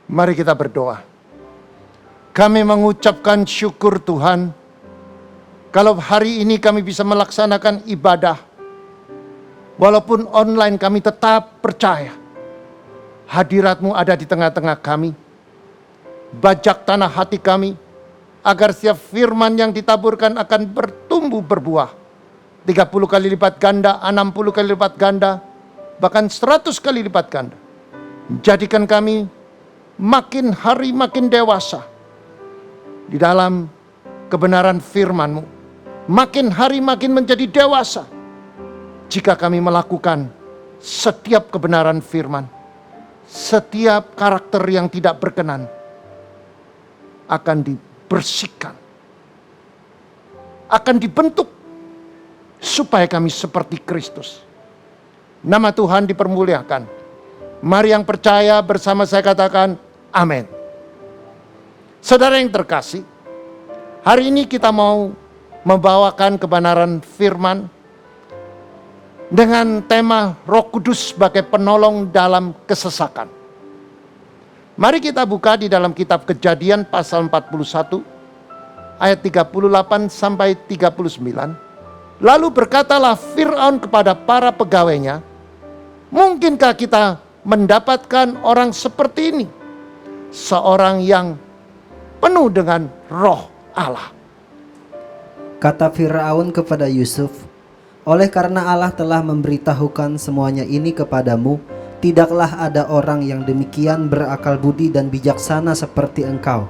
Mari kita berdoa. Kami mengucapkan syukur Tuhan, kalau hari ini kami bisa melaksanakan ibadah, walaupun online kami tetap percaya hadirat-Mu ada di tengah-tengah kami. Bajak tanah hati kami, agar setiap firman yang ditaburkan akan bertumbuh berbuah. 30 kali lipat ganda, 60 kali lipat ganda, bahkan 100 kali lipat ganda. Jadikan kami makin hari makin dewasa di dalam kebenaran firman-Mu. Makin hari makin menjadi dewasa jika kami melakukan setiap kebenaran firman. Setiap karakter yang tidak berkenan akan dibersihkan, akan dibentuk supaya kami seperti Kristus. Nama Tuhan dipermuliakan. Mari yang percaya bersama saya katakan amin. Saudara yang terkasih, hari ini kita mau membawakan kebenaran firman dengan tema Roh Kudus sebagai penolong dalam kesesakan. Mari kita buka di dalam kitab Kejadian pasal 41 ayat 38 sampai 39. Lalu berkatalah Fir'aun kepada para pegawainya, mungkinkah kita mendapatkan orang seperti ini? Seorang yang penuh dengan roh Allah. Kata Firaun kepada Yusuf, oleh karena Allah telah memberitahukan semuanya ini kepadamu, tidaklah ada orang yang demikian berakal budi dan bijaksana seperti engkau.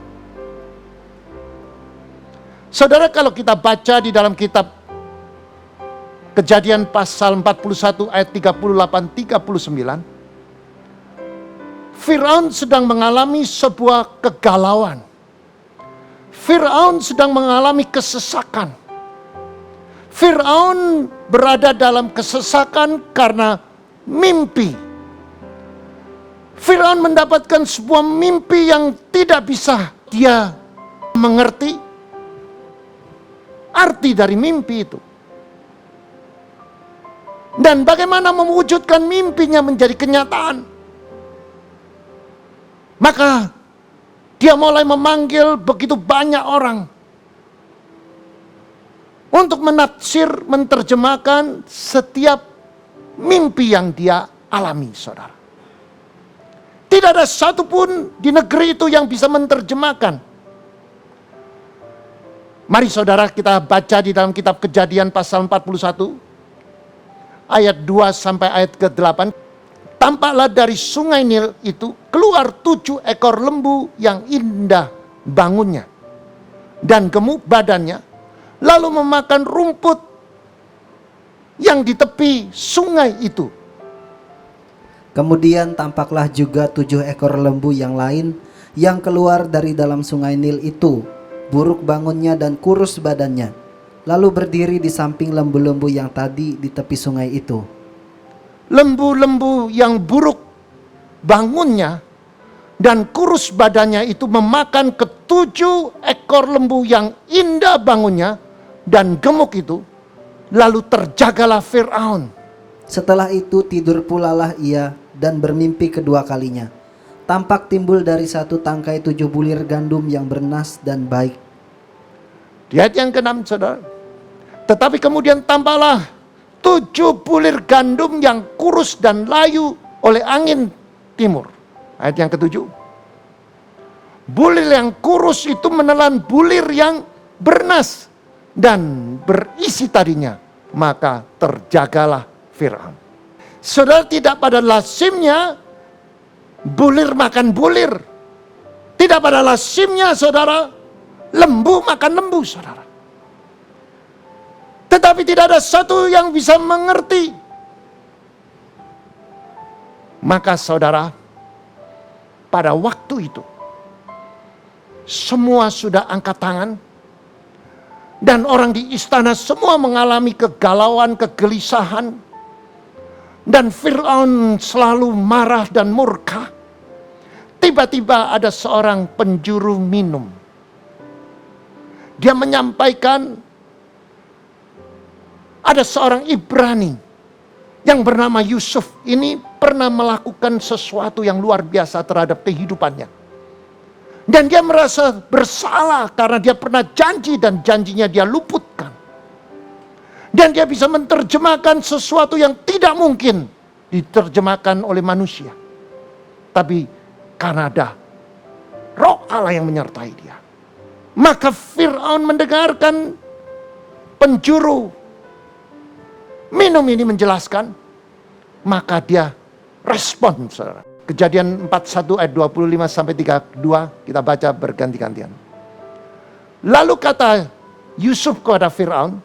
Saudara, kalau kita baca di dalam kitab Kejadian pasal 41 ayat 38-39, Firaun sedang mengalami sebuah kegalauan. Firaun sedang mengalami kesesakan. Firaun berada dalam kesesakan karena mimpi. Firaun mendapatkan sebuah mimpi yang tidak bisa dia mengerti arti dari mimpi itu. Dan bagaimana mewujudkan mimpinya menjadi kenyataan. Maka dia mulai memanggil begitu banyak orang untuk menafsir, menerjemahkan setiap mimpi yang dia alami, saudara. Tidak ada satupun di negeri itu yang bisa menerjemahkan. Mari saudara kita baca di dalam kitab Kejadian pasal 41 ayat 2 sampai ayat ke-8. Tampaklah dari sungai Nil itu keluar 7 ekor lembu yang indah bangunnya dan gemuk badannya, lalu memakan rumput yang di tepi sungai itu. Kemudian tampaklah juga 7 ekor lembu yang lain yang keluar dari dalam sungai Nil itu, buruk bangunnya dan kurus badannya, lalu berdiri di samping lembu-lembu yang tadi di tepi sungai itu. Lembu-lembu yang buruk bangunnya dan kurus badannya itu memakan ke-7 ekor lembu yang indah bangunnya dan gemuk itu, lalu terjagalah Fir'aun. Setelah itu tidur pulalah ia dan bermimpi kedua kalinya. Tampak timbul dari satu tangkai 7 bulir gandum yang bernas dan baik. Di ayat yang ke-6, saudara. Tetapi kemudian tampaklah 7 bulir gandum yang kurus dan layu oleh angin timur. Ayat yang ke-7. Bulir yang kurus itu menelan bulir yang bernas dan berisi tadinya. Maka terjagalah Fir'aun. Saudara, tidak pada lazimnya bulir makan bulir. Tidak pada lazimnya, saudara, lembu makan lembu, saudara. Tetapi tidak ada satu yang bisa mengerti. Maka saudara, pada waktu itu semua sudah angkat tangan. Dan orang di istana semua mengalami kegalauan, kegelisahan. Dan Fir'aun selalu marah dan murka. Tiba-tiba ada seorang penjuru minum. Dia menyampaikan, ada seorang Ibrani yang bernama Yusuf ini pernah melakukan sesuatu yang luar biasa terhadap kehidupannya. Dan dia merasa bersalah karena dia pernah janji dan janjinya dia luputkan. Dan dia bisa menerjemahkan sesuatu yang tidak mungkin diterjemahkan oleh manusia. Tapi karena ada Roh Allah yang menyertai dia. Maka Fir'aun mendengarkan penjuru minum ini menjelaskan. Maka dia respon, saudara. Kejadian 41 ayat 25 sampai 32 kita baca berganti-gantian. Lalu kata Yusuf kepada Fir'aun,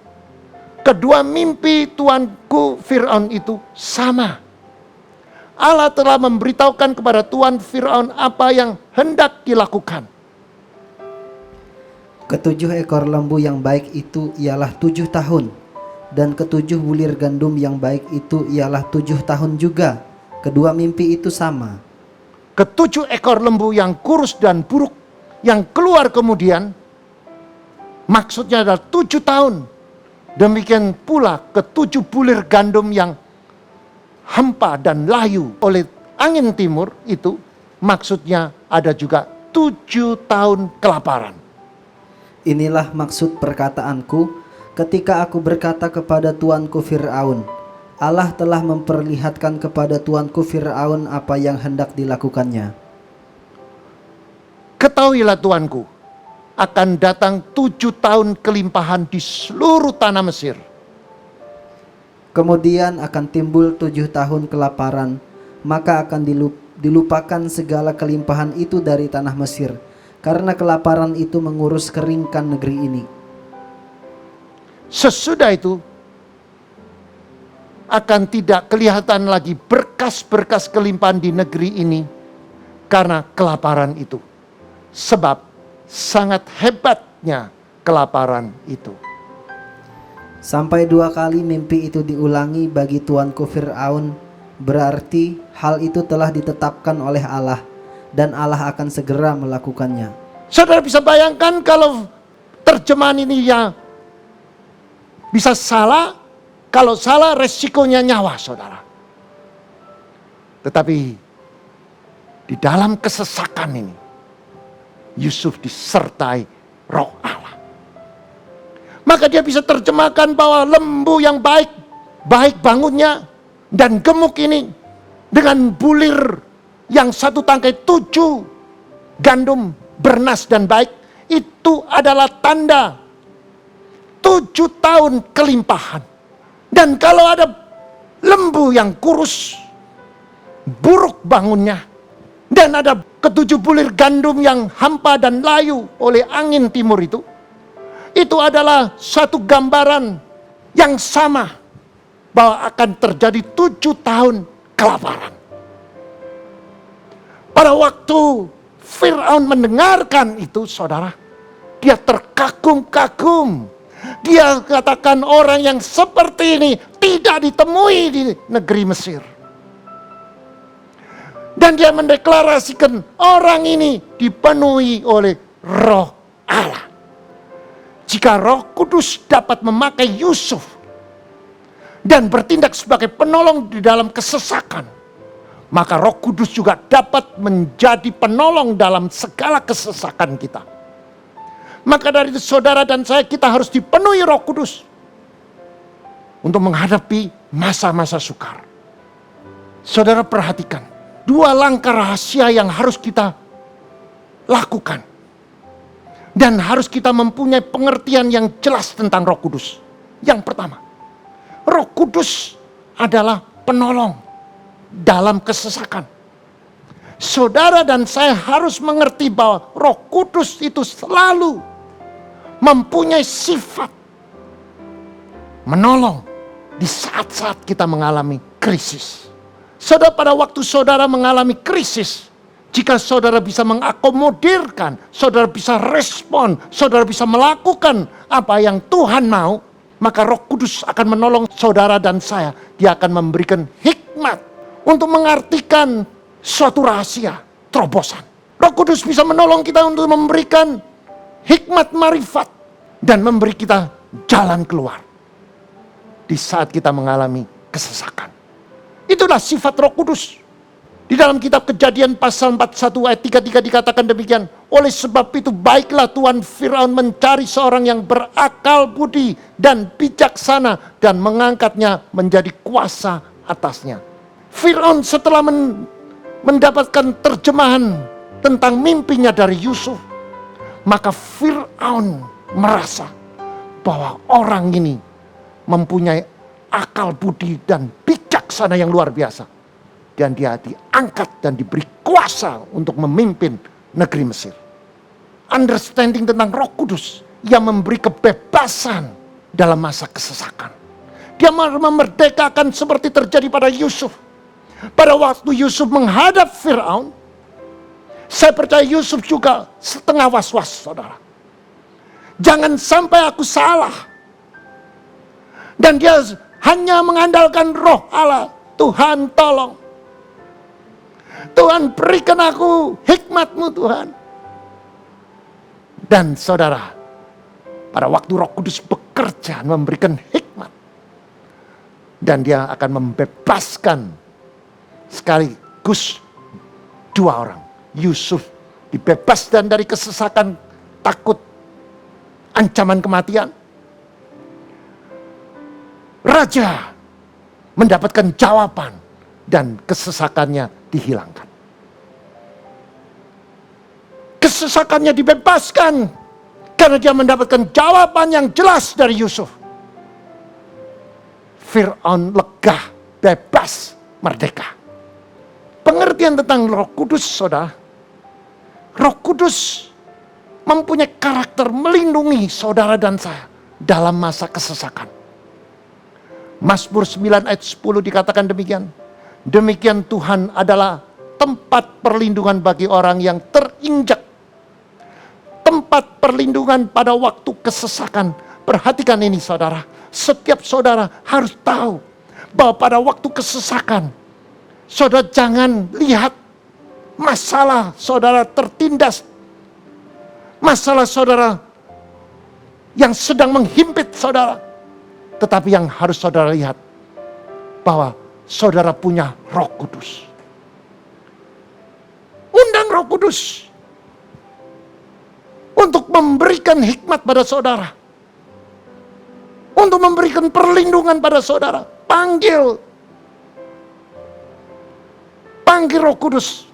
kedua mimpi tuanku Fir'aun itu sama. Allah telah memberitahukan kepada tuan Fir'aun apa yang hendak dilakukan. Ketujuh ekor lembu yang baik itu ialah 7 tahun, dan ketujuh bulir gandum yang baik itu ialah 7 tahun juga. Kedua mimpi itu sama. Ketujuh ekor lembu yang kurus dan buruk yang keluar kemudian, maksudnya adalah 7 tahun. Demikian pula ketujuh bulir gandum yang hampa dan layu oleh angin timur itu, maksudnya ada juga 7 tahun kelaparan. Inilah maksud perkataanku ketika aku berkata kepada tuanku Fir'aun, Allah telah memperlihatkan kepada tuanku Fir'aun apa yang hendak dilakukannya. Ketahuilah tuanku, akan datang 7 tahun kelimpahan di seluruh tanah Mesir. Kemudian akan timbul 7 tahun kelaparan, maka akan dilupakan segala kelimpahan itu dari tanah Mesir, karena kelaparan itu mengurus keringkan negeri ini. Sesudah itu akan tidak kelihatan lagi berkas-berkas kelimpahan di negeri ini karena kelaparan itu. Sebab sangat hebatnya kelaparan itu. Sampai 2 kali mimpi itu diulangi bagi tuanku Fir'aun, berarti hal itu telah ditetapkan oleh Allah dan Allah akan segera melakukannya. Saudara bisa bayangkan kalau terjemahan ini ya bisa salah. Kalau salah resikonya nyawa, saudara. Tetapi di dalam kesesakan ini, Yusuf disertai Roh Allah. Maka dia bisa terjemahkan bahwa lembu yang baik, baik bangunnya, dan gemuk ini dengan bulir yang 1 tangkai 7 gandum bernas dan baik, itu adalah tanda 7 tahun kelimpahan. Dan kalau ada lembu yang kurus, buruk bangunnya, dan ada ketujuh bulir gandum yang hampa dan layu oleh angin timur itu adalah satu gambaran yang sama bahwa akan terjadi 7 tahun kelaparan. Pada waktu Fir'aun mendengarkan itu, saudara, dia terkagum-kagum. Dia katakan orang yang seperti ini tidak ditemui di negeri Mesir. Dan dia mendeklarasikan orang ini dipenuhi oleh Roh Allah. Jika Roh Kudus dapat memakai Yusuf dan bertindak sebagai penolong di dalam kesesakan, maka Roh Kudus juga dapat menjadi penolong dalam segala kesesakan kita. Maka dari itu saudara dan saya, kita harus dipenuhi Roh Kudus untuk menghadapi masa-masa sukar. Saudara perhatikan, 2 langkah rahasia yang harus kita lakukan. Dan harus kita mempunyai pengertian yang jelas tentang Roh Kudus. Yang pertama, Roh Kudus adalah penolong dalam kesesakan. Saudara dan saya harus mengerti bahwa Roh Kudus itu selalu mempunyai sifat menolong di saat-saat kita mengalami krisis. Saudara, pada waktu saudara mengalami krisis, jika saudara bisa mengakomodirkan, saudara bisa respon, saudara bisa melakukan apa yang Tuhan mau, maka Roh Kudus akan menolong saudara dan saya. Dia akan memberikan hikmat untuk mengartikan suatu rahasia, terobosan. Roh Kudus bisa menolong kita untuk memberikan hikmat marifat dan memberi kita jalan keluar di saat kita mengalami kesesakan. Itulah sifat Roh Kudus. Di dalam kitab Kejadian pasal 41 ayat 33 dikatakan demikian. Oleh sebab itu baiklah Tuan Firaun mencari seorang yang berakal budi dan bijaksana dan mengangkatnya menjadi kuasa atasnya. Firaun setelah mendapatkan terjemahan tentang mimpinya dari Yusuf, maka Firaun merasa bahwa orang ini mempunyai akal budi dan bijaksana yang luar biasa. Dan dia diangkat dan diberi kuasa untuk memimpin negeri Mesir. Understanding tentang Roh Kudus yang memberi kebebasan dalam masa kesesakan. Dia memerdekakan seperti terjadi pada Yusuf. Pada waktu Yusuf menghadap Firaun, saya percaya Yusuf juga setengah was-was, saudara. Jangan sampai aku salah. Dan dia hanya mengandalkan Roh Allah. Tuhan tolong. Tuhan berikan aku hikmat-Mu Tuhan. Dan saudara, pada waktu Roh Kudus bekerja memberikan hikmat. Dan dia akan membebaskan sekaligus dua orang. Yusuf dibebaskan dari kesesakan, takut, ancaman kematian. Raja mendapatkan jawaban dan kesesakannya dihilangkan. Kesesakannya dibebaskan karena dia mendapatkan jawaban yang jelas dari Yusuf. Firaun lega, bebas, merdeka. Pengertian tentang Roh Kudus, saudara. Roh Kudus mempunyai karakter melindungi saudara dan saya dalam masa kesesakan. Mazmur 9 ayat 10 dikatakan demikian. Demikian Tuhan adalah tempat perlindungan bagi orang yang terinjak. Tempat perlindungan pada waktu kesesakan. Perhatikan ini saudara. Setiap saudara harus tahu bahwa pada waktu kesesakan, saudara jangan lihat masalah saudara tertindas. Masalah saudara yang sedang menghimpit saudara. Tetapi yang harus saudara lihat bahwa saudara punya Roh Kudus. Undang Roh Kudus untuk memberikan hikmat pada saudara. Untuk memberikan perlindungan pada saudara. Panggil Roh Kudus.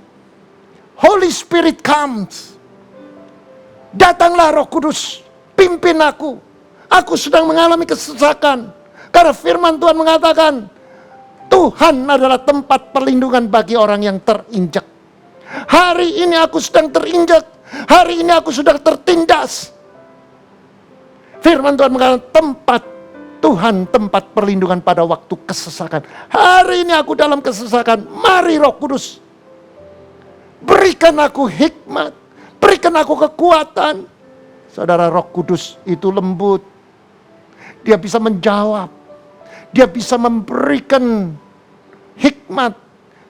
Holy Spirit comes. Datanglah Roh Kudus, pimpin aku. Aku sedang mengalami kesesakan. Karena firman Tuhan mengatakan, Tuhan adalah tempat perlindungan bagi orang yang terinjak. Hari ini aku sedang terinjak. Hari ini aku sudah tertindas. Firman Tuhan mengatakan tempat Tuhan, tempat perlindungan pada waktu kesesakan. Hari ini aku dalam kesesakan. Mari Roh Kudus, berikan aku hikmat. Berikan aku kekuatan. Saudara, Roh Kudus itu lembut. Dia bisa menjawab. Dia bisa memberikan hikmat.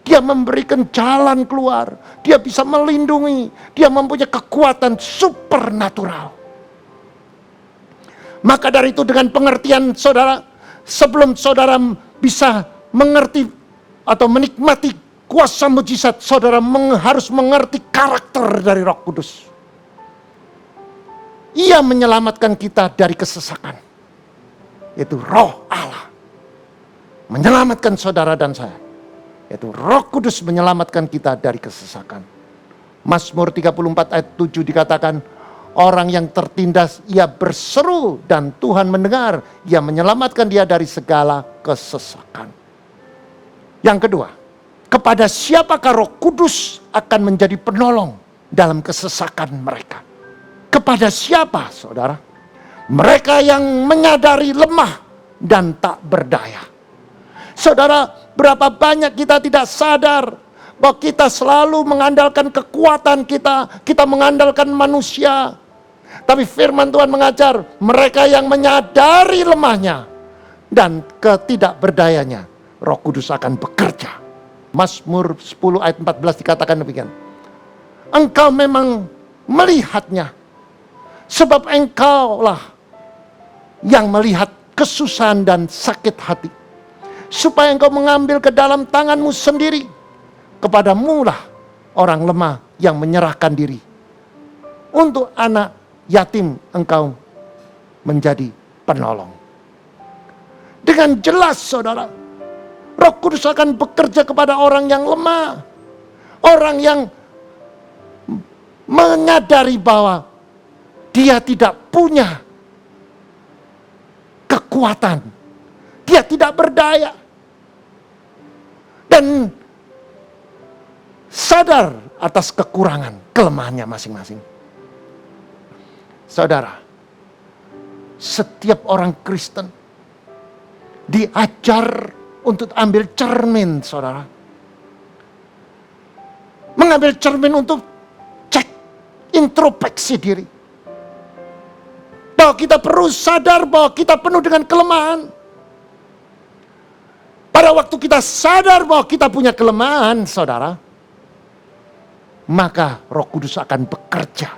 Dia memberikan jalan keluar. Dia bisa melindungi. Dia mempunyai kekuatan supernatural. Maka dari itu dengan pengertian saudara, sebelum saudara bisa mengerti atau menikmati kuasa mujizat, saudara harus mengerti karakter dari Roh Kudus. Ia menyelamatkan kita dari kesesakan. Yaitu Roh Allah. Menyelamatkan saudara dan saya. Yaitu Roh Kudus menyelamatkan kita dari kesesakan. Mazmur 34 ayat 7 dikatakan, orang yang tertindas ia berseru dan Tuhan mendengar. Ia menyelamatkan dia dari segala kesesakan. Yang kedua, kepada siapakah Roh Kudus akan menjadi penolong dalam kesesakan mereka? Kepada siapa, saudara? Mereka yang menyadari lemah dan tak berdaya. Saudara, berapa banyak kita tidak sadar bahwa kita selalu mengandalkan kekuatan kita, kita mengandalkan manusia. Tapi firman Tuhan mengajar mereka yang menyadari lemahnya dan ketidakberdayanya, Roh Kudus akan bekerja. Mazmur 10 ayat 14 dikatakan demikian. Engkau memang melihatnya, sebab engkaulah yang melihat kesusahan dan sakit hati, supaya engkau mengambil ke dalam tanganmu sendiri kepadamu lah orang lemah yang menyerahkan diri. Untuk anak yatim engkau menjadi penolong. Dengan jelas saudara, Roh Kudus akan bekerja kepada orang yang lemah. Orang yang menyadari bahwa dia tidak punya kekuatan. Dia tidak berdaya. Dan sadar atas kekurangan, kelemahannya masing-masing. Saudara, setiap orang Kristen diajar untuk ambil cermin, saudara. Mengambil cermin untuk cek introspeksi diri. Bahwa kita perlu sadar bahwa kita penuh dengan kelemahan. Pada waktu kita sadar bahwa kita punya kelemahan, saudara, maka Roh Kudus akan bekerja.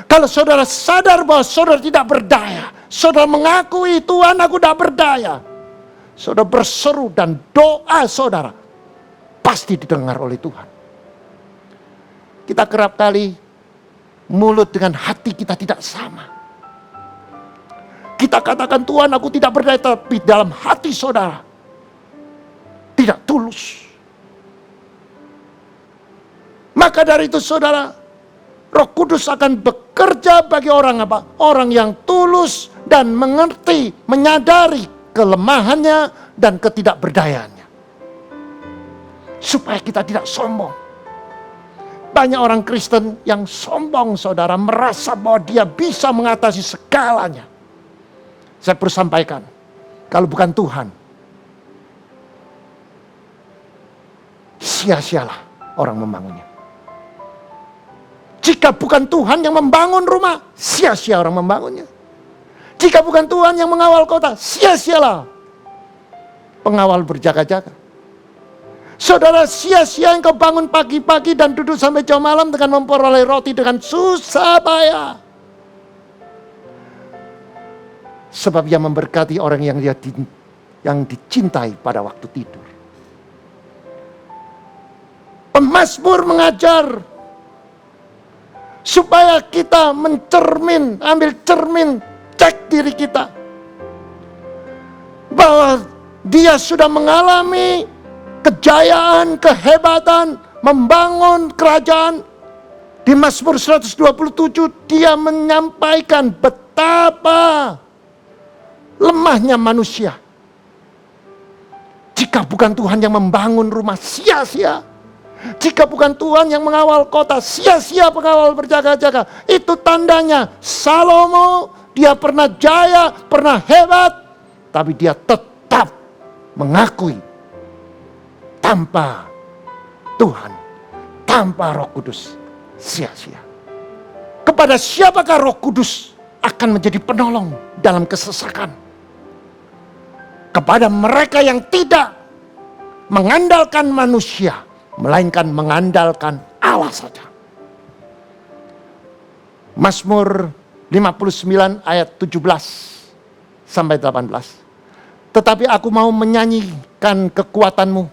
Kalau saudara sadar bahwa saudara tidak berdaya, saudara mengakui, Tuhan aku tidak berdaya, saudara berseru dan doa saudara pasti didengar oleh Tuhan. Kita kerap kali mulut dengan hati kita tidak sama. Kita katakan Tuhan aku tidak berdaya, tapi dalam hati saudara tidak tulus. Maka dari itu saudara, Roh Kudus akan bekerja bagi orang apa? Orang yang tulus dan mengerti, menyadari kelemahannya dan ketidakberdayaannya. Supaya kita tidak sombong. Banyak orang Kristen yang sombong saudara, merasa bahwa dia bisa mengatasi segalanya. Saya perlu sampaikan, kalau bukan Tuhan, sia-sialah orang membangunnya. Jika bukan Tuhan yang membangun rumah, sia-sia orang membangunnya. Jika bukan Tuhan yang mengawal kota, sia-sialah pengawal berjaga-jaga. Saudara, sia-sia engkau bangun pagi-pagi dan duduk sampai jam malam dengan memperoleh roti dengan susah payah. Sebab yang memberkati orang yang dicintai pada waktu tidur. Pemazmur mengajar supaya kita mencermin, ambil cermin, cek diri kita. Bahwa dia sudah mengalami kejayaan, kehebatan, membangun kerajaan. Di Mazmur 127 dia menyampaikan betapa lemahnya manusia. Jika bukan Tuhan yang membangun rumah, sia-sia. Jika bukan Tuhan yang mengawal kota, sia-sia pengawal berjaga-jaga. Itu tandanya Salomo, dia pernah jaya, pernah hebat, tapi dia tetap mengakui tanpa Tuhan, tanpa Roh Kudus, sia-sia. Kepada siapakah Roh Kudus akan menjadi penolong dalam kesesakan? Kepada mereka yang tidak mengandalkan manusia, melainkan mengandalkan Allah saja. Mazmur 59 ayat 17 sampai 18. Tetapi aku mau menyanyikan kekuatanmu.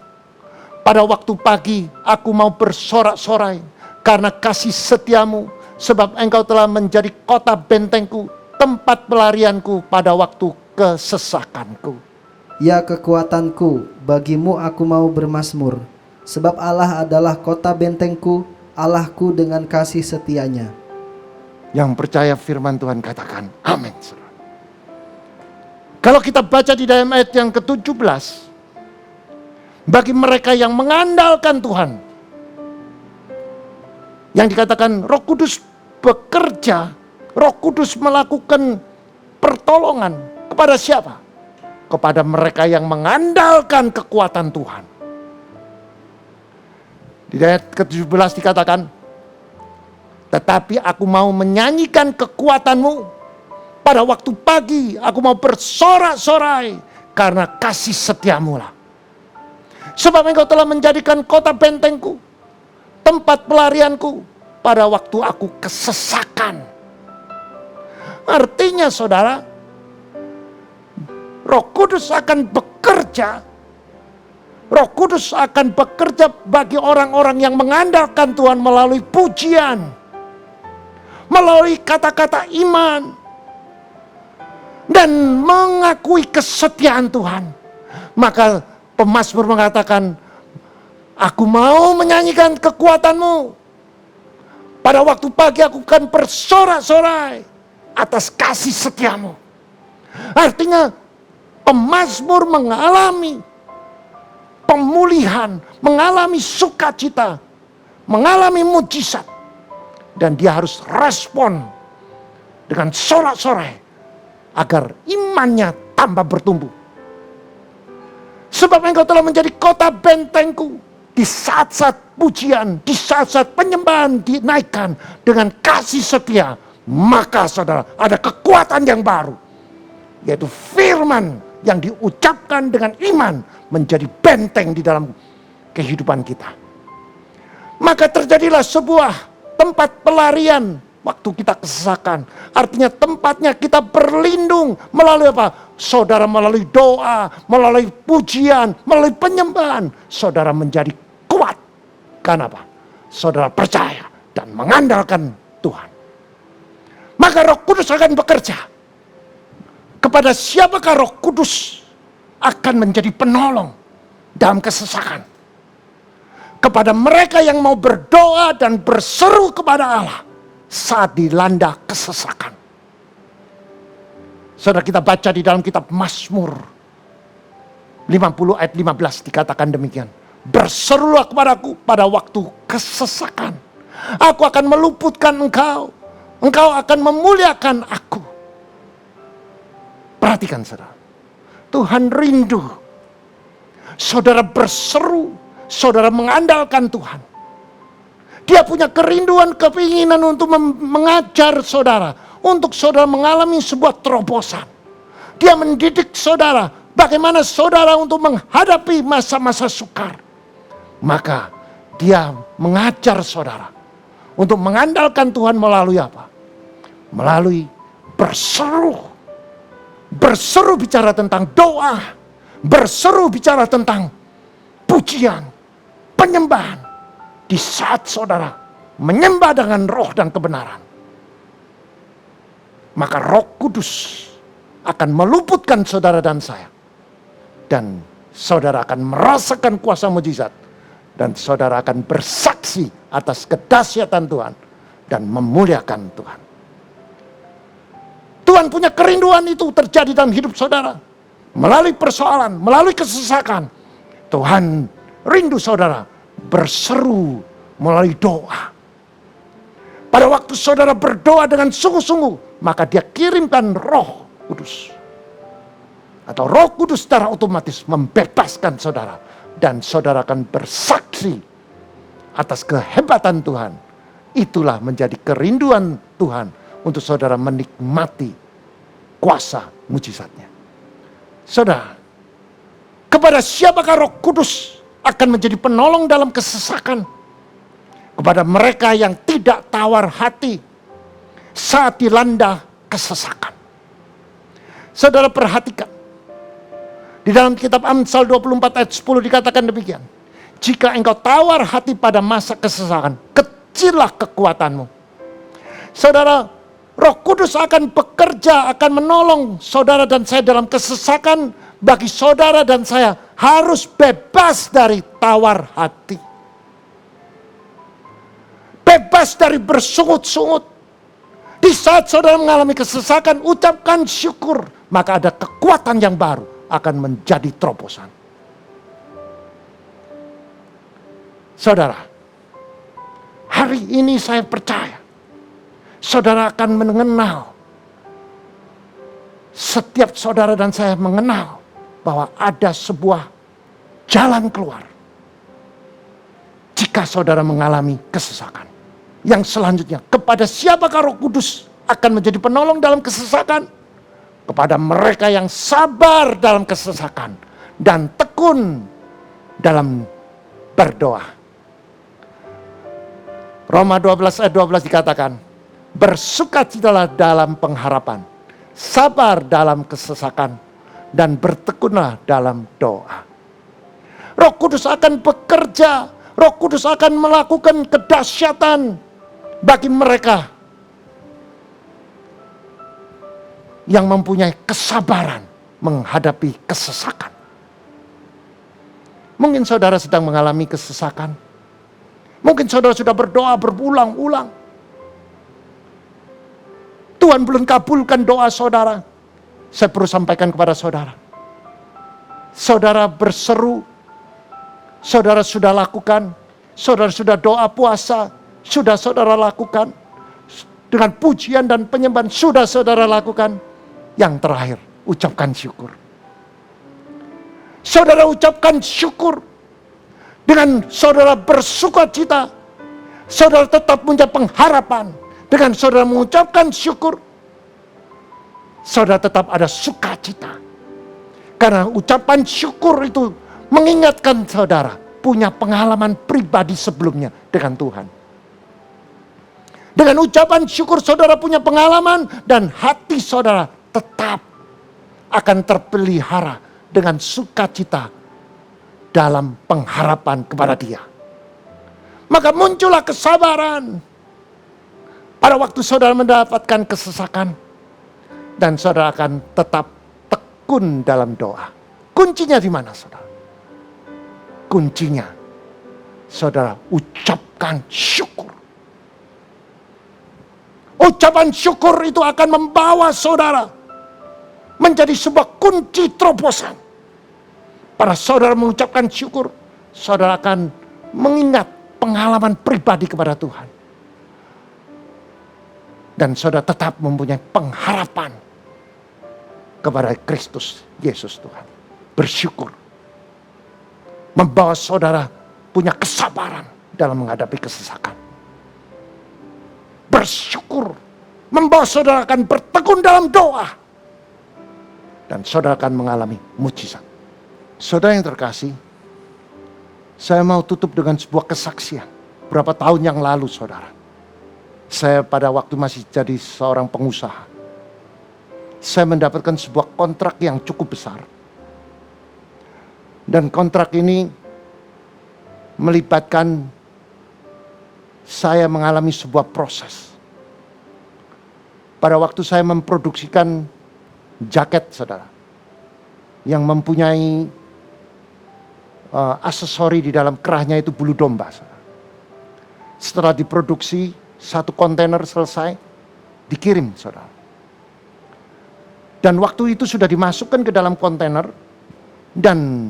Pada waktu pagi aku mau bersorak-sorai karena kasih setiamu. Sebab engkau telah menjadi kota bentengku, tempat pelarianku pada waktu kesesakanku. Ya kekuatanku, bagimu aku mau bermazmur. Sebab Allah adalah kota bentengku, Allahku dengan kasih setianya. Yang percaya firman Tuhan katakan amin. Kalau kita baca di dalam ayat yang ke-17, bagi mereka yang mengandalkan Tuhan, yang dikatakan Roh Kudus bekerja, Roh Kudus melakukan pertolongan kepada siapa? Kepada mereka yang mengandalkan kekuatan Tuhan. Di ayat ke-17 dikatakan, tetapi aku mau menyanyikan kekuatanmu. Pada waktu pagi aku mau bersorak-sorai karena kasih setiamu lah. Sebab engkau telah menjadikan kota bentengku, tempat pelarianku pada waktu aku kesesakan. Artinya saudara, Roh Kudus akan bekerja. Roh Kudus akan bekerja bagi orang-orang yang mengandalkan Tuhan melalui pujian, melalui kata-kata iman, dan mengakui kesetiaan Tuhan. Maka pemazmur mengatakan, aku mau menyanyikan kekuatan-Mu. Pada waktu pagi aku akan bersorak-sorai atas kasih setia-Mu. Artinya pemazmur mengalami pemulihan, mengalami sukacita, mengalami mujizat. Dan dia harus respon dengan sorak-sorai agar imannya tambah bertumbuh. Sebab Engkau telah menjadi kota bentengku. Di saat-saat pujian, di saat-saat penyembahan dinaikkan dengan kasih setia, maka saudara ada kekuatan yang baru, yaitu firman yang diucapkan dengan iman menjadi benteng di dalam kehidupan kita. Maka terjadilah sebuah tempat pelarian waktu kita kesesakan. Artinya tempatnya kita berlindung melalui apa? Saudara melalui doa, melalui pujian, melalui penyembahan. Saudara menjadi kuat. Karena apa? Saudara percaya dan mengandalkan Tuhan. Maka Roh Kudus akan bekerja. Kepada siapakah Roh Kudus akan menjadi penolong dalam kesesakan? Kepada mereka yang mau berdoa dan berseru kepada Allah saat dilanda kesesakan. Saudara, kita baca di dalam kitab Mazmur 50 ayat 15 dikatakan demikian. Berserulah kepadaku pada waktu kesesakan. Aku akan meluputkan engkau. Engkau akan memuliakan aku. Perhatikan saudara. Tuhan rindu. Saudara berseru. Saudara mengandalkan Tuhan. Dia punya kerinduan, keinginan untuk mengajar saudara. Untuk saudara mengalami sebuah terobosan. Dia mendidik saudara. Bagaimana saudara untuk menghadapi masa-masa sukar. Maka dia mengajar saudara untuk mengandalkan Tuhan melalui apa? Melalui berseru. Berseru bicara tentang doa. Berseru bicara tentang pujian, penyembahan. Di saat saudara menyembah dengan roh dan kebenaran. Maka Roh Kudus akan meluputkan saudara dan saya. Dan saudara akan merasakan kuasa mujizat. Dan saudara akan bersaksi atas kedahsyatan Tuhan. Dan memuliakan Tuhan. Tuhan punya kerinduan itu terjadi dalam hidup saudara. Melalui persoalan, melalui kesesakan. Tuhan rindu saudara berseru melalui doa. Pada waktu saudara berdoa dengan sungguh-sungguh, maka dia kirimkan Roh Kudus. Atau Roh Kudus secara otomatis membebaskan saudara. Dan saudara akan bersaksi atas kehebatan Tuhan. Itulah menjadi kerinduan Tuhan untuk saudara menikmati kuasa mujizatnya. Saudara, kepada siapakah Roh Kudus akan menjadi penolong dalam kesesakan? Kepada mereka yang tidak tawar hati saat dilanda kesesakan. Saudara perhatikan. Di dalam kitab Amsal 24 ayat 10 dikatakan demikian. Jika engkau tawar hati pada masa kesesakan, kecillah kekuatanmu. Saudara, Roh Kudus akan bekerja, akan menolong saudara dan saya dalam kesesakan. Bagi saudara dan saya harus bebas dari tawar hati. Bebas dari bersungut-sungut. Di saat saudara mengalami kesesakan, ucapkan syukur. Maka ada kekuatan yang baru akan menjadi terobosan. Saudara, hari ini saya percaya saudara akan mengenal, setiap saudara dan saya mengenal bahwa ada sebuah jalan keluar jika saudara mengalami kesesakan. Yang selanjutnya, kepada siapakah Roh Kudus akan menjadi penolong dalam kesesakan? Kepada mereka yang sabar dalam kesesakan dan tekun dalam berdoa. Roma 12 ayat 12 dikatakan, bersukacitalah dalam pengharapan, sabar dalam kesesakan, dan bertekunlah dalam doa. Roh Kudus akan bekerja. Roh Kudus akan melakukan kedahsyatan bagi mereka yang mempunyai kesabaran menghadapi kesesakan. Mungkin saudara sedang mengalami kesesakan. Mungkin saudara sudah berdoa berulang-ulang. Tuhan belum kabulkan doa saudara. Saya perlu sampaikan kepada saudara. Saudara berseru, saudara sudah lakukan, saudara sudah doa puasa, sudah saudara lakukan. Dengan pujian dan penyembahan sudah saudara lakukan. Yang terakhir, ucapkan syukur. Saudara ucapkan syukur. Dengan saudara bersukacita, saudara tetap punya pengharapan. Dengan saudara mengucapkan syukur, saudara tetap ada sukacita. Karena ucapan syukur itu mengingatkan saudara punya pengalaman pribadi sebelumnya dengan Tuhan. Dengan ucapan syukur saudara punya pengalaman dan hati saudara tetap akan terpelihara dengan sukacita dalam pengharapan kepada Dia. Maka muncullah kesabaran pada waktu saudara mendapatkan kesesakan dan saudara akan tetap tekun dalam doa. Kuncinya di mana saudara? Kuncinya saudara ucapkan syukur. Ucapan syukur itu akan membawa saudara menjadi sebuah kunci terobosan. Pada saudara mengucapkan syukur, saudara akan mengingat pengalaman pribadi kepada Tuhan. Dan saudara tetap mempunyai pengharapan kepada Kristus Yesus Tuhan. Bersyukur. Membawa saudara punya kesabaran dalam menghadapi kesesakan. Bersyukur. Membawa saudara akan bertekun dalam doa. Dan saudara akan mengalami mujizat. Saudara yang terkasih, saya mau tutup dengan sebuah kesaksian. Berapa tahun yang lalu saudara, saya pada waktu masih jadi seorang pengusaha, saya mendapatkan sebuah kontrak yang cukup besar. Dan kontrak ini melibatkan saya mengalami sebuah proses. Pada waktu saya memproduksikan jaket saudara, yang mempunyai aksesori di dalam kerahnya itu bulu domba. Saudara. Setelah diproduksi, satu kontainer selesai, dikirim saudara. Dan waktu itu sudah dimasukkan ke dalam kontainer, dan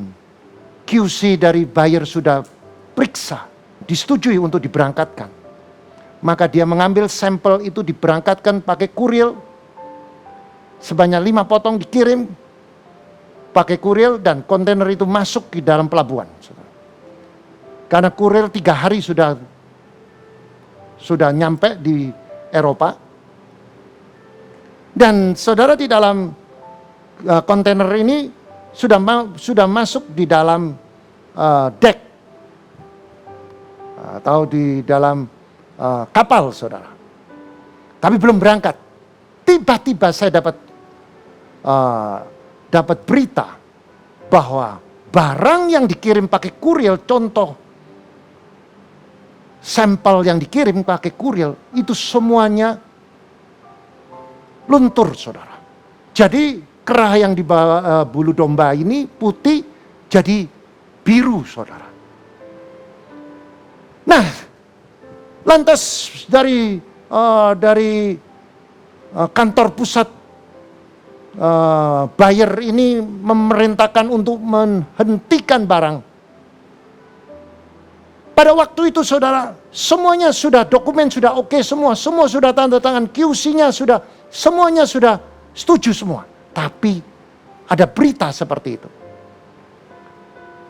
QC dari buyer sudah periksa, disetujui untuk diberangkatkan. Maka dia mengambil sampel itu diberangkatkan pakai kurir, sebanyak 5 potong dikirim pakai kurir, dan kontainer itu masuk di dalam pelabuhan. Karena kurir 3 hari sudah nyampe di Eropa. Dan saudara di dalam kontainer ini sudah masuk di dalam dek atau di dalam kapal saudara. Tapi belum berangkat. Tiba-tiba saya dapat berita bahwa barang yang dikirim pakai kurir, contoh sampel yang dikirim pakai kurir itu semuanya luntur saudara. Jadi kerah yang di bulu domba ini putih jadi biru saudara. Nah, lantas dari kantor pusat buyer ini memerintahkan untuk menghentikan barang. Pada waktu itu saudara, semuanya sudah, dokumen sudah oke semua sudah tanda tangan, QC-nya sudah, semuanya sudah setuju semua. Tapi ada berita seperti itu.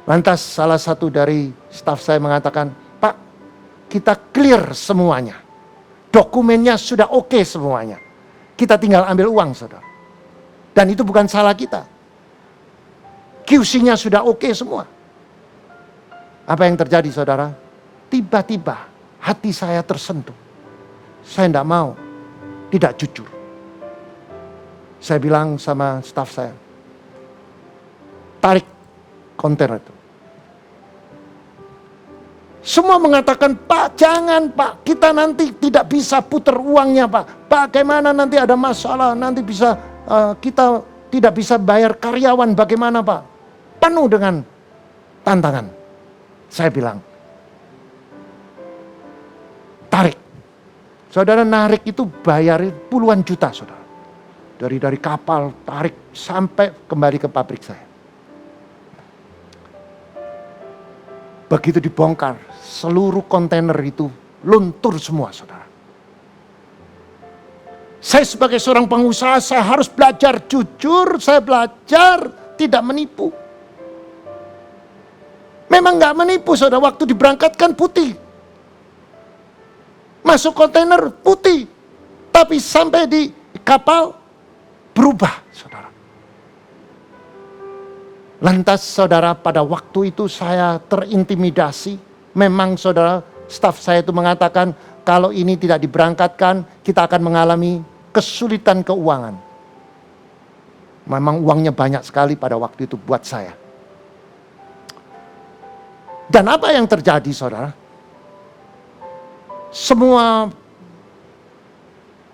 Lantas salah satu dari staf saya mengatakan, Pak, kita clear semuanya. Dokumennya sudah oke semuanya. Kita tinggal ambil uang saudara. Dan itu bukan salah kita. QC-nya sudah oke semua. Apa yang terjadi saudara? Tiba-tiba hati saya tersentuh. Saya tidak mau, tidak jujur. Saya bilang sama staf saya, tarik kontainer itu. Semua mengatakan, Pak jangan Pak, kita nanti tidak bisa putar uangnya Pak. Bagaimana nanti ada masalah, nanti bisa kita tidak bisa bayar karyawan, bagaimana Pak? Penuh dengan tantangan. Saya bilang, tarik. Saudara, narik itu bayar puluhan juta saudara. Dari kapal, tarik sampai kembali ke pabrik saya. Begitu dibongkar, seluruh kontainer itu luntur semua saudara. Saya sebagai seorang pengusaha, saya harus belajar jujur, saya belajar tidak menipu. Memang gak menipu saudara, waktu diberangkatkan putih. Masuk kontainer putih. Tapi sampai di kapal berubah saudara. Lantas saudara, pada waktu itu saya terintimidasi. Memang saudara, staf saya itu mengatakan kalau ini tidak diberangkatkan kita akan mengalami kesulitan keuangan. Memang uangnya banyak sekali pada waktu itu buat saya. Dan apa yang terjadi saudara? Semua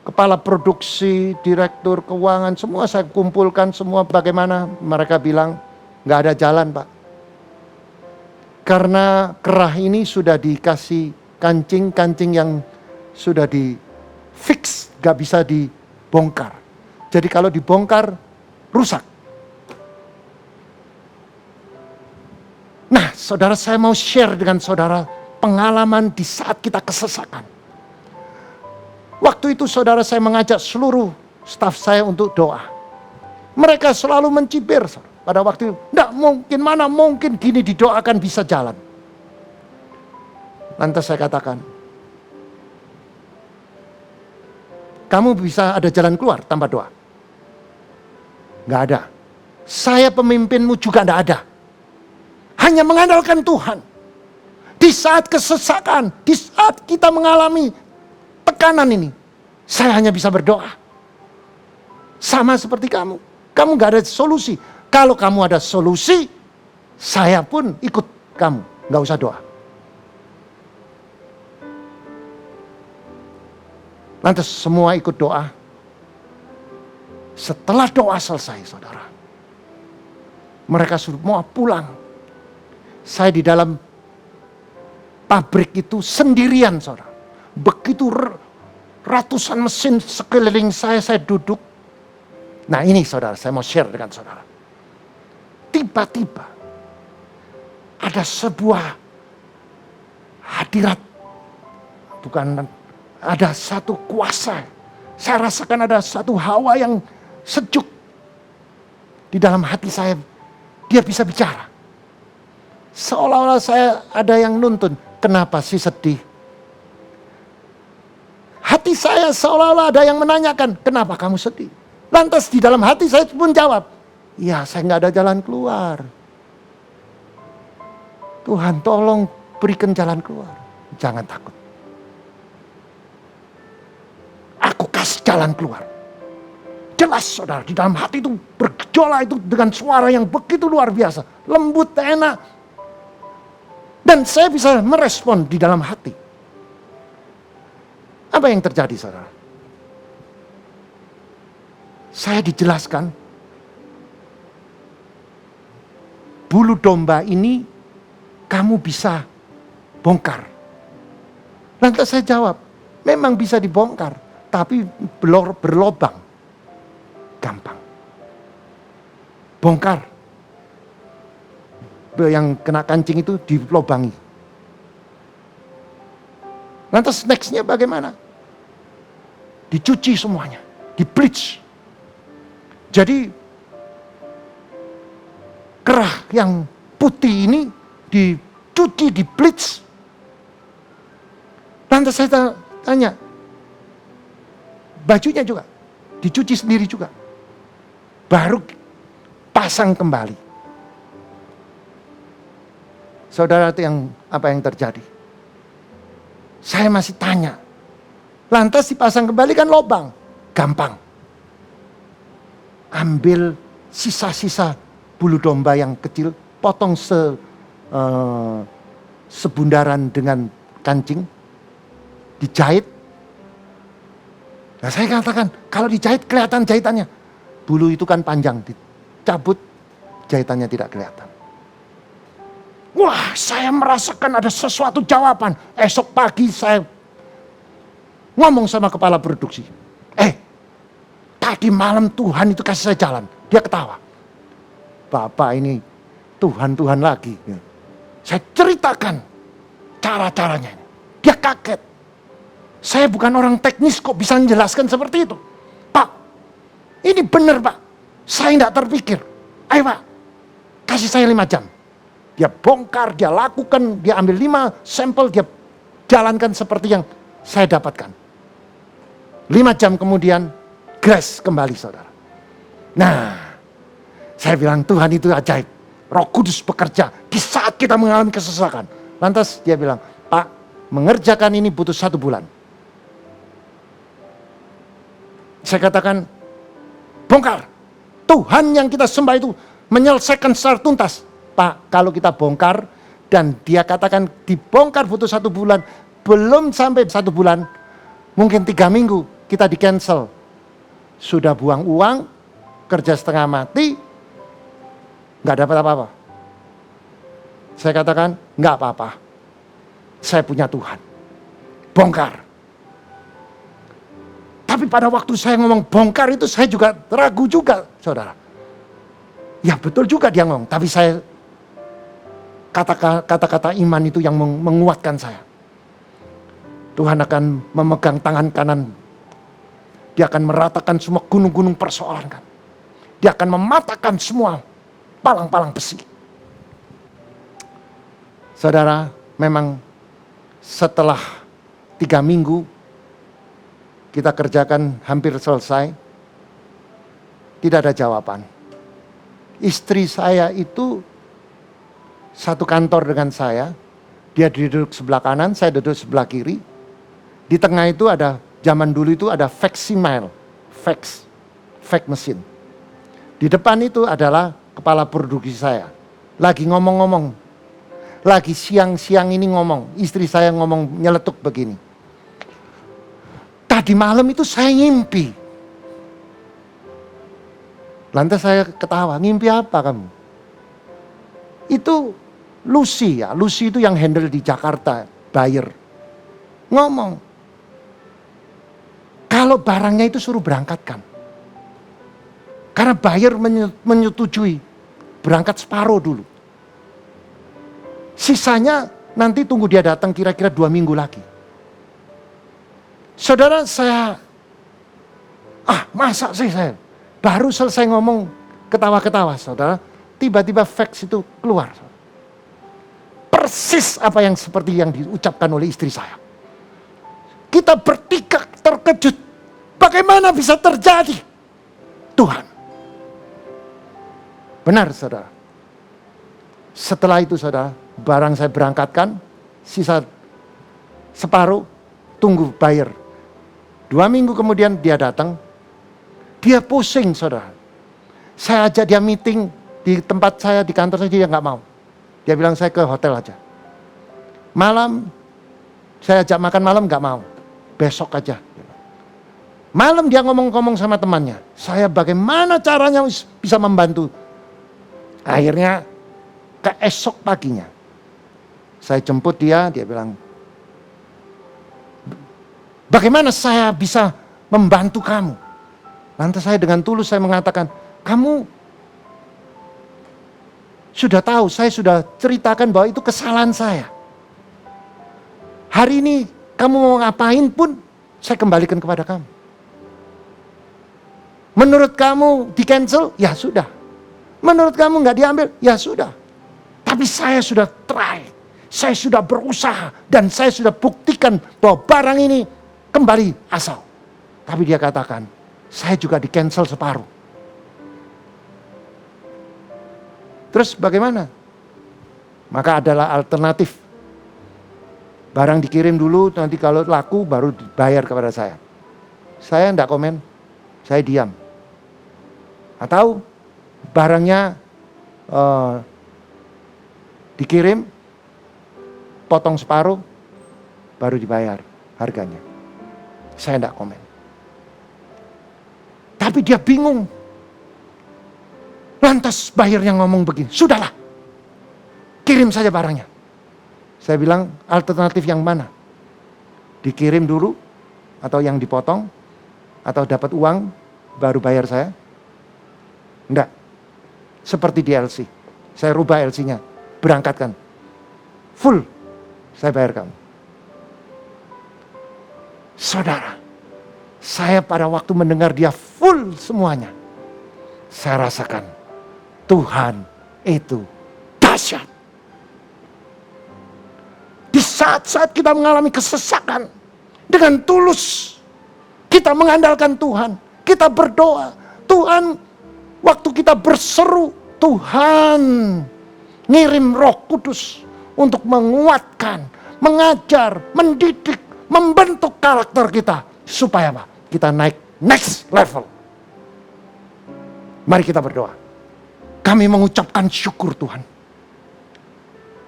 kepala produksi, direktur keuangan, semua saya kumpulkan, semua bagaimana mereka bilang, nggak ada jalan Pak. Karena kerah ini sudah dikasih kancing yang sudah di fix, nggak bisa dibongkar. Jadi kalau dibongkar, rusak. Nah saudara, saya mau share dengan saudara pengalaman di saat kita kesesakan. Waktu itu saudara, saya mengajak seluruh staf saya untuk doa. Mereka selalu mencibir pada waktu itu. Tidak mungkin, mana mungkin gini didoakan bisa jalan. Lantas saya katakan, kamu bisa ada jalan keluar tanpa doa? Gak ada. Saya pemimpinmu juga gak ada. Hanya mengandalkan Tuhan. Di saat kesesakan, di saat kita mengalami tekanan ini, saya hanya bisa berdoa. Sama seperti kamu. Kamu gak ada solusi. Kalau kamu ada solusi, saya pun ikut kamu. Gak usah doa. Lantas semua ikut doa. Setelah doa selesai saudara, mereka semua pulang. Saya di dalam pabrik itu sendirian saudara. Begitu ratusan mesin sekeliling saya duduk. Nah ini saudara, saya mau share dengan saudara. Tiba-tiba ada sebuah hadirat. Bukan, ada satu kuasa. Saya rasakan ada satu hawa yang sejuk. Di dalam hati saya, dia bisa bicara. Seolah-olah saya ada yang nuntun. Kenapa sih sedih? Hati saya seolah-olah ada yang menanyakan, kenapa kamu sedih? Lantas di dalam hati saya pun jawab, ya saya nggak ada jalan keluar. Tuhan tolong berikan jalan keluar. Jangan takut. Aku kasih jalan keluar. Jelas saudara, di dalam hati itu bergejolak itu dengan suara yang begitu luar biasa. Lembut, enak. Dan saya bisa merespon di dalam hati. Apa yang terjadi saudara? Saya dijelaskan, bulu domba ini kamu bisa bongkar. Lantas saya jawab, memang bisa dibongkar, tapi berlobang. Gampang. Bongkar. Yang kena kancing itu dilobangi. Lantas nextnya bagaimana? Dicuci semuanya, di bleach. Jadi kerah yang putih ini dicuci, di bleach. Lantas saya tanya, bajunya juga dicuci sendiri juga. Baru pasang kembali. Saudara, itu apa yang terjadi? Saya masih tanya. Lantas dipasang kembali kan lobang. Gampang. Ambil sisa-sisa bulu domba yang kecil, potong sebundaran dengan kancing, dijahit. Nah saya katakan, kalau dijahit kelihatan jahitannya. Bulu itu kan panjang, dicabut, jahitannya tidak kelihatan. Wah, saya merasakan ada sesuatu jawaban. Esok pagi saya ngomong sama kepala produksi. Tadi malam Tuhan itu kasih saya jalan. Dia ketawa. Bapak ini Tuhan lagi. Saya ceritakan cara-caranya. Dia kaget. Saya bukan orang teknis kok bisa menjelaskan seperti itu. Pak, ini benar Pak. Saya tidak terpikir. Ayo Pak, kasih saya 5 jam. Dia bongkar, dia lakukan, dia ambil 5 sampel, dia jalankan seperti yang saya dapatkan. 5 jam kemudian, grace kembali saudara. Nah, saya bilang Tuhan itu ajaib. Roh Kudus bekerja di saat kita mengalami kesesakan. Lantas dia bilang, Pak, mengerjakan ini butuh 1 bulan. Saya katakan, bongkar. Tuhan yang kita sembah itu menyelesaikan secara tuntas. Pak, kalau kita bongkar dan dia katakan dibongkar butuh 1 bulan, belum sampai 1 bulan, mungkin 3 minggu kita di cancel. Sudah buang uang, kerja setengah mati, nggak dapat apa-apa. Saya katakan, nggak apa-apa. Saya punya Tuhan. Bongkar. Tapi pada waktu saya ngomong bongkar itu saya juga ragu juga, saudara. Ya betul juga dia ngomong, tapi saya kata-kata iman itu yang menguatkan saya. Tuhan akan memegang tangan kanan. Dia akan meratakan semua gunung-gunung persoalan kan. Dia akan mematahkan semua palang-palang besi. Saudara, memang setelah 3 minggu kita kerjakan hampir selesai, tidak ada jawaban. Istri saya itu satu kantor dengan saya, dia duduk sebelah kanan, saya duduk sebelah kiri. Di tengah itu ada, zaman dulu itu ada facsimile, fax machine. Di depan itu adalah kepala produksi saya. Lagi ngomong-ngomong, lagi siang-siang ini ngomong, istri saya ngomong nyeletuk begini. Tadi malam itu saya ngimpi. Lantas saya ketawa, ngimpi apa kamu? Itu Lucy ya, Lucy itu yang handle di Jakarta, buyer. Ngomong, kalau barangnya itu suruh berangkatkan. Karena buyer menyetujui, berangkat separuh dulu. Sisanya nanti tunggu dia datang kira-kira 2 minggu lagi. Saudara saya, masa sih saya baru selesai ngomong ketawa-ketawa saudara, tiba-tiba fax itu keluar. Persis apa yang seperti yang diucapkan oleh istri saya. Kita bertiga terkejut. Bagaimana bisa terjadi? Tuhan. Benar saudara. Setelah itu saudara, barang saya berangkatkan, sisa separuh, tunggu buyer. 2 minggu kemudian dia datang, dia pusing saudara. Saya ajak dia meeting di tempat saya, di kantor saya, dia nggak mau. Dia bilang saya ke hotel aja. Malam, saya ajak makan malam nggak mau. Besok aja. Malam dia ngomong-ngomong sama temannya. Saya bagaimana caranya bisa membantu. Akhirnya keesok paginya. Saya jemput dia bilang, bagaimana saya bisa membantu kamu? Lantas saya dengan tulus saya mengatakan, kamu sudah tahu, saya sudah ceritakan bahwa itu kesalahan saya. Hari ini kamu mau ngapain pun, saya kembalikan kepada kamu. Menurut kamu di cancel, ya sudah. Menurut kamu nggak diambil, ya sudah. Tapi saya sudah try, saya sudah berusaha, dan saya sudah buktikan bahwa barang ini kembali asal. Tapi dia katakan, saya juga di cancel separuh. Terus bagaimana? Maka adalah alternatif. Barang dikirim dulu, nanti kalau laku baru dibayar kepada saya. Saya enggak komen, saya diam. Atau barangnya dikirim, potong separuh, baru dibayar harganya. Saya tidak komen. Tapi dia bingung. Lantas bayarnya ngomong begini, sudahlah, kirim saja barangnya. Saya bilang, alternatif yang mana? Dikirim dulu, atau yang dipotong, atau dapat uang, baru bayar saya? Enggak. Seperti di LC. Saya rubah LC-nya, berangkatkan. Full, saya bayar kamu. Saudara, saya pada waktu mendengar dia full semuanya, saya rasakan Tuhan itu dahsyat. Di saat-saat kita mengalami kesesakan, dengan tulus kita mengandalkan Tuhan, kita berdoa, Tuhan, waktu kita berseru, Tuhan ngirim Roh Kudus untuk menguatkan, mengajar, mendidik, membentuk karakter kita. Supaya apa? Kita naik next level. Mari kita berdoa. Kami mengucapkan syukur Tuhan.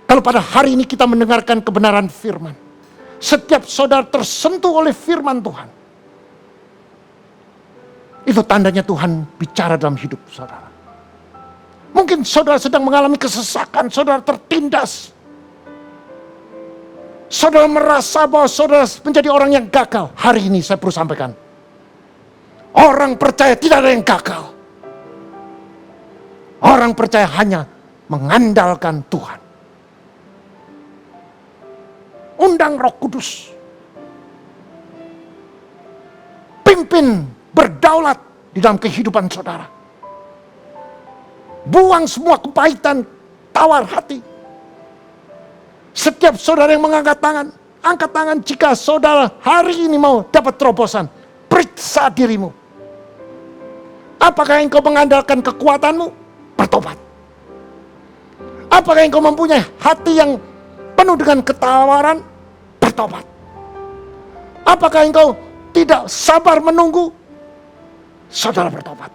Kalau pada hari ini kita mendengarkan kebenaran firman. Setiap saudara tersentuh oleh firman Tuhan. Itu tandanya Tuhan bicara dalam hidup saudara. Mungkin saudara sedang mengalami kesesakan, saudara tertindas. Saudara merasa bahwa saudara menjadi orang yang gagal. Hari ini saya perlu sampaikan. Orang percaya tidak ada yang gagal. Orang percaya hanya mengandalkan Tuhan. Undang Roh Kudus. Pimpin, berdaulat di dalam kehidupan saudara. Buang semua kepahitan, tawar hati. Setiap saudara yang mengangkat tangan, angkat tangan jika saudara hari ini mau dapat terobosan. Periksa dirimu. Apakah engkau mengandalkan kekuatanmu? Bertobat. Apakah engkau mempunyai hati yang penuh dengan ketawaran? Bertobat. Apakah engkau tidak sabar menunggu? Saudara bertobat.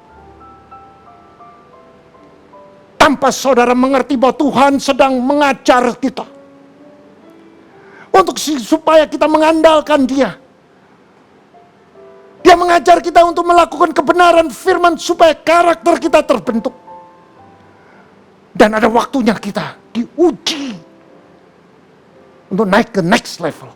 Tanpa saudara mengerti bahwa Tuhan sedang mengajar kita. Untuk supaya kita mengandalkan Dia. Dia mengajar kita untuk melakukan kebenaran firman supaya karakter kita terbentuk. Dan ada waktunya kita diuji untuk naik ke next level.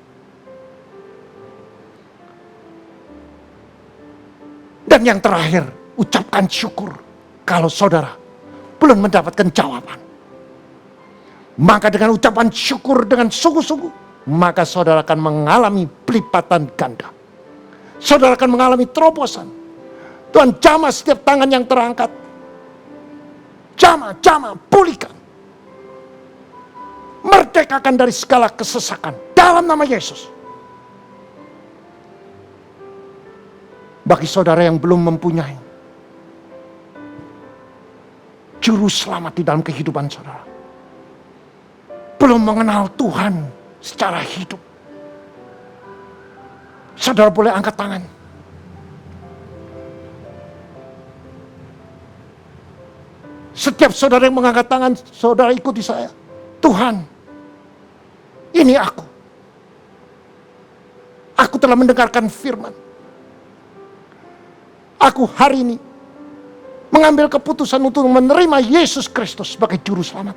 Dan yang terakhir, ucapkan syukur kalau saudara belum mendapatkan jawaban. Maka dengan ucapan syukur dengan sungguh-sungguh, maka saudara akan mengalami pelipatan ganda. Saudara akan mengalami terobosan. Tuhan jamah setiap tangan yang terangkat. Jamah, pulihkan. Merdekakan dari segala kesesakan. Dalam nama Yesus. Bagi saudara yang belum mempunyai juru selamat di dalam kehidupan saudara. Belum mengenal Tuhan secara hidup. Saudara boleh angkat tangan. Setiap saudara yang mengangkat tangan, saudara ikuti saya. Tuhan, ini aku. Aku telah mendengarkan firman. Aku hari ini mengambil keputusan untuk menerima Yesus Kristus sebagai juru selamat.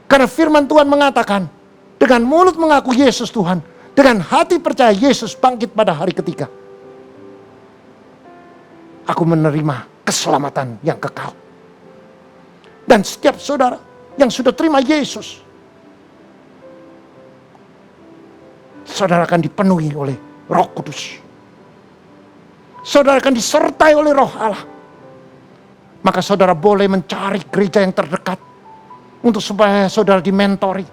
Karena firman Tuhan mengatakan, dengan mulut mengaku Yesus Tuhan, dengan hati percaya Yesus bangkit pada hari ketiga. Aku menerima keselamatan yang kekal. Dan setiap saudara yang sudah terima Yesus, saudara akan dipenuhi oleh Roh Kudus. Saudara akan disertai oleh Roh Allah. Maka saudara boleh mencari gereja yang terdekat untuk supaya saudara dimentori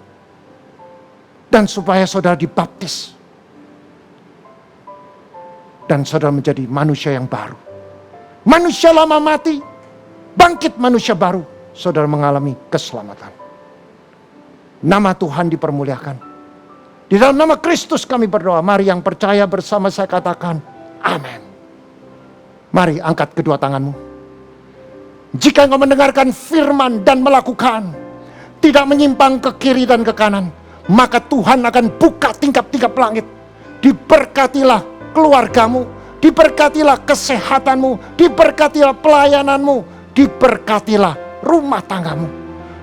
dan supaya saudara dibaptis dan saudara menjadi manusia yang baru. Manusia lama mati, bangkit manusia baru. Saudara mengalami keselamatan. Nama Tuhan dipermuliakan. Di dalam nama Kristus kami berdoa. Mari yang percaya bersama saya katakan amin. Mari angkat kedua tanganmu. Jika engkau mendengarkan firman dan melakukan, tidak menyimpang ke kiri dan ke kanan, maka Tuhan akan buka tingkap-tingkap langit. Diberkatilah keluargamu, diberkatilah kesehatanmu, diberkatilah pelayananmu, diberkatilah rumah tanggamu,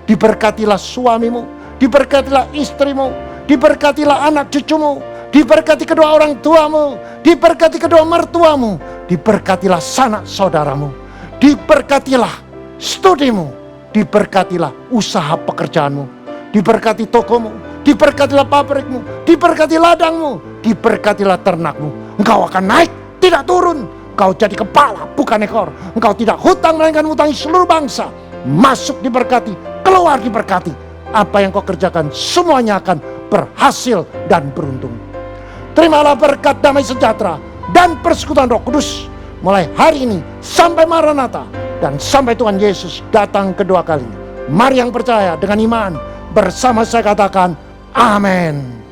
diberkatilah suamimu, diberkatilah istrimu, diberkatilah anak cucumu, diberkati kedua orang tuamu, diberkati kedua mertuamu, diberkatilah sanak saudaramu, diberkatilah studimu, diberkatilah usaha pekerjaanmu, diberkati tokomu, diberkatilah pabrikmu, diberkati ladangmu, diberkatilah ternakmu. Engkau akan naik, tidak turun. Engkau jadi kepala, bukan ekor. Engkau tidak hutang, melainkan hutangi seluruh bangsa. Masuk diberkati, keluar diberkati. Apa yang kau kerjakan, semuanya akan berhasil dan beruntung. Terimalah berkat damai sejahtera dan persekutuan Roh Kudus mulai hari ini sampai Maranatha dan sampai Tuhan Yesus datang kedua kalinya. Mari yang percaya dengan iman bersama saya katakan amin.